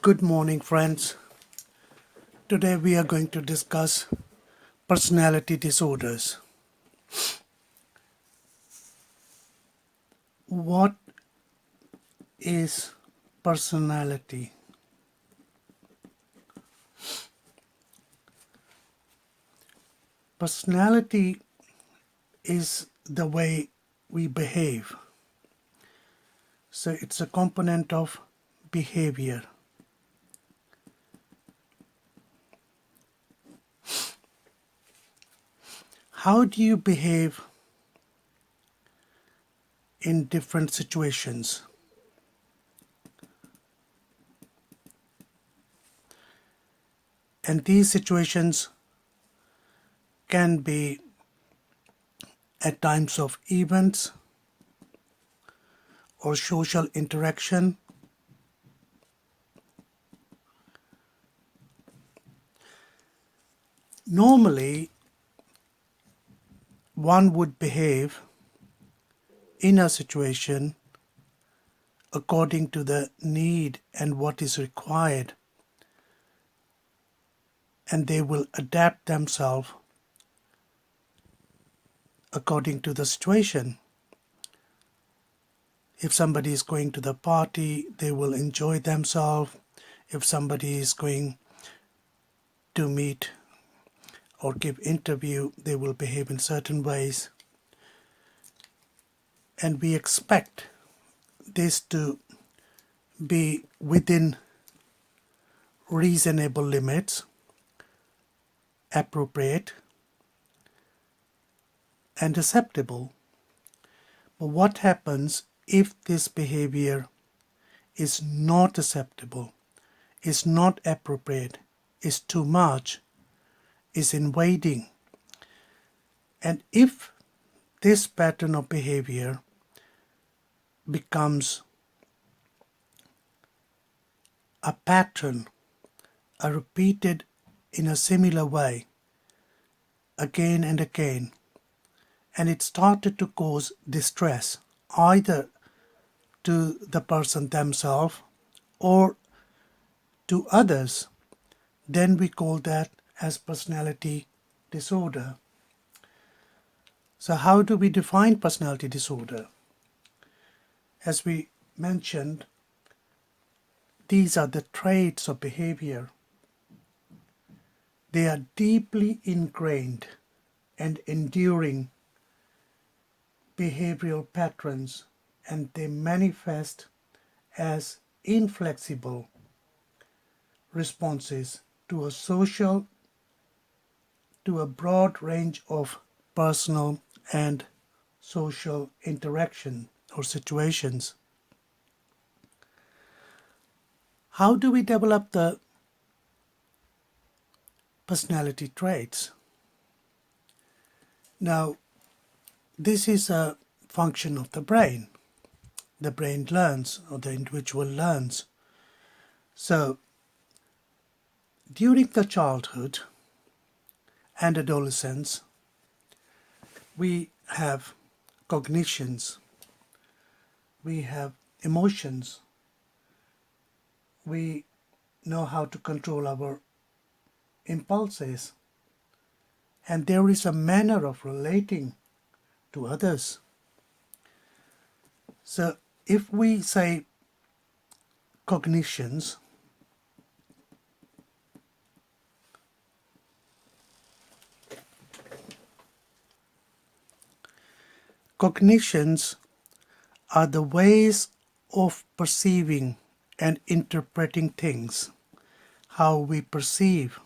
Good morning, friends. Today we are going to discuss personality disorders. What is personality? Personality is the way we behave. So it's a component of behavior. How do you behave in different situations? And these situations can be at times of events or social interaction. Normally, one would behave in a situation according to the need and what is required, and they will adapt themselves according to the situation. If somebody is going to the party, they will enjoy themselves. If somebody is going to meet or give interview, they will behave in certain ways. And we expect this to be within reasonable limits, appropriate, and acceptable. But what happens if this behavior is not acceptable, is not appropriate, is too much, is invading? And if this pattern of behavior becomes a pattern, a repeated in a similar way, again and again, and it started to cause distress either to the person themselves or to others, then we call that as personality disorder. So how do we define personality disorder? As we mentioned, these are the traits of behavior. They are deeply ingrained and enduring behavioral patterns, and they manifest as inflexible responses to a broad range of personal and social interaction or situations. How do we develop the personality traits? Now, this is a function of the brain. The brain learns, or the individual learns. So, during the childhood and adolescence, we have cognitions, we have emotions, we know how to control our impulses, and there is a manner of relating to others. So if we say cognitions, cognitions are the ways of perceiving and interpreting things, how we perceive,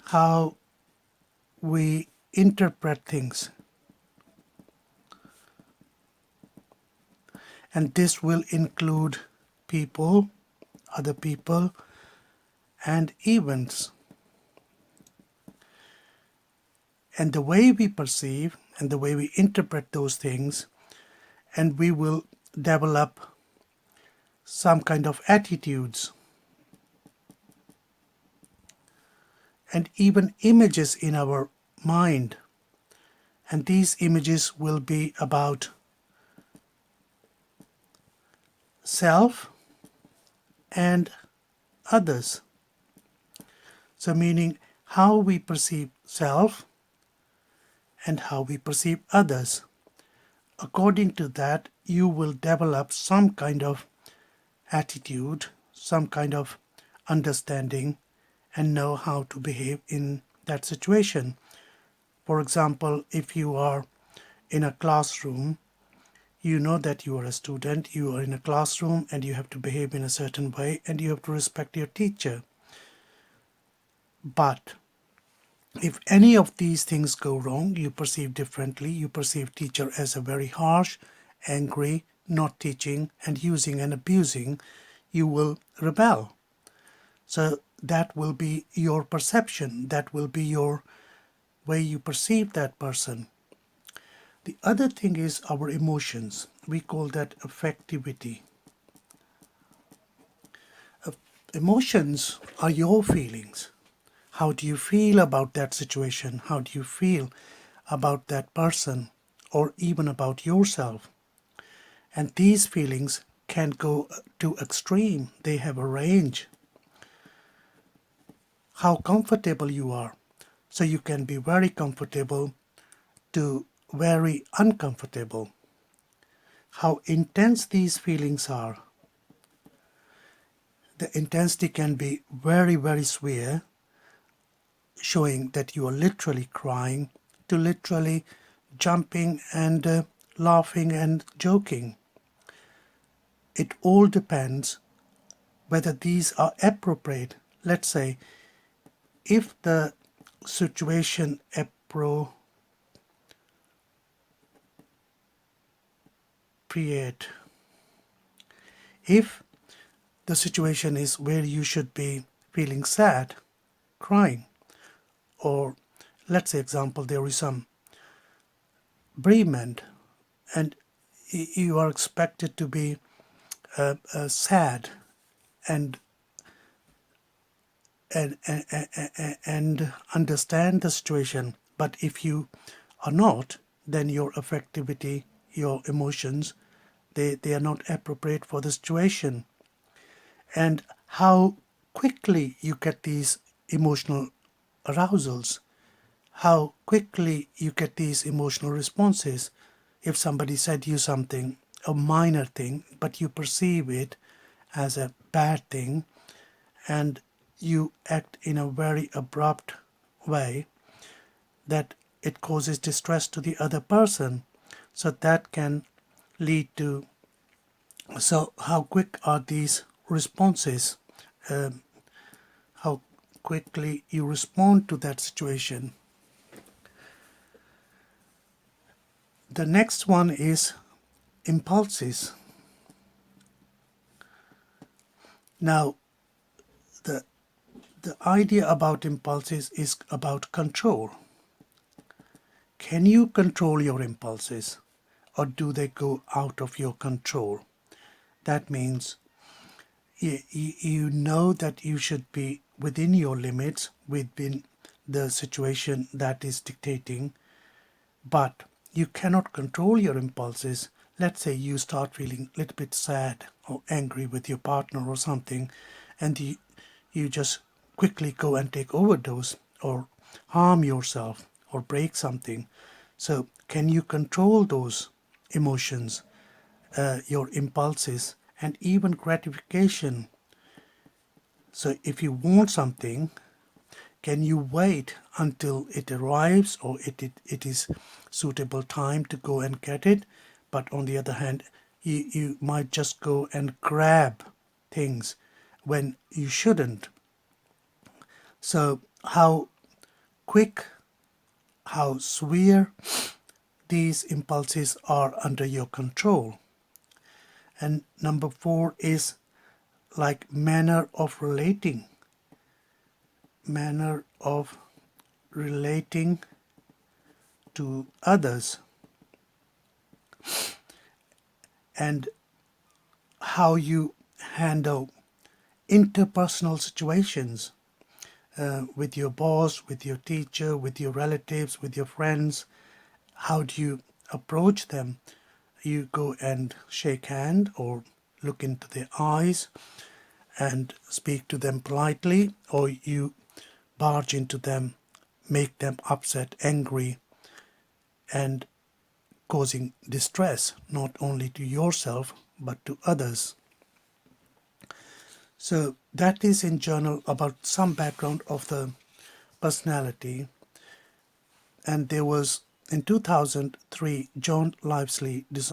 how we interpret things. And this will include people, other people, and events. And the way we perceive and the way we interpret those things, and we will develop some kind of attitudes and even images in our mind. And these images will be about self and others. So meaning how we perceive self and how we perceive others. According to that, you will develop some kind of attitude, some kind of understanding, and know how to behave in that situation. For example, if you are in a classroom, you know that you are a student, you are in a classroom, and you have to behave in a certain way, and you have to respect your teacher. But if any of these things go wrong, you perceive differently, you perceive teacher as a very harsh, angry, not teaching, and using and abusing, you will rebel. So that will be your perception, that will be your way you perceive that person. The other thing is our emotions. We call that affectivity. Emotions are your feelings. How do you feel about that situation? How do you feel about that person or even about yourself? And these feelings can go to extreme. They have a range. How comfortable you are. So you can be very comfortable to very uncomfortable. How intense these feelings are. The intensity can be very, very severe, showing that you are literally crying, to literally jumping and laughing and joking. It all depends whether these are appropriate. Let's say if the situation appropriate, if the situation is where you should be feeling sad, crying, or let's say example there is some bereavement and you are expected to be sad and and understand the situation. But if you are not, then your affectivity, your emotions, they are not appropriate for the situation. And how quickly you get these emotional arousals, how quickly you get these emotional responses. If somebody said you something, a minor thing, but you perceive it as a bad thing, and you act in a very abrupt way that it causes distress to the other person, so that can lead to, so how quick are these responses, um, how quickly you respond to that situation. The next one is impulses. Now the the idea about impulses is about control. Can you control your impulses, or do they go out of your control? That means you know that you should be within your limits, within the situation that is dictating, but you cannot control your impulses. Let's say you start feeling a little bit sad or angry with your partner or something, and you just quickly go and take overdose or harm yourself or break something. So can you control those emotions, your impulses, and even gratification? So if you want something, can you wait until it arrives, or it is suitable time to go and get it? But on the other hand, you might just go and grab things when you shouldn't. So how quick, how severe these impulses are under your control. And number 4 is like manner of relating. Manner of relating to others, and how you handle interpersonal situations with your boss, with your teacher, with your relatives, with your friends. How do you approach them? You go and shake hand, or look into their eyes and speak to them politely, or you barge into them, make them upset, angry, and causing distress not only to yourself but to others. So that is in general about some background of the personality. And there was in 2003 John Livesey designed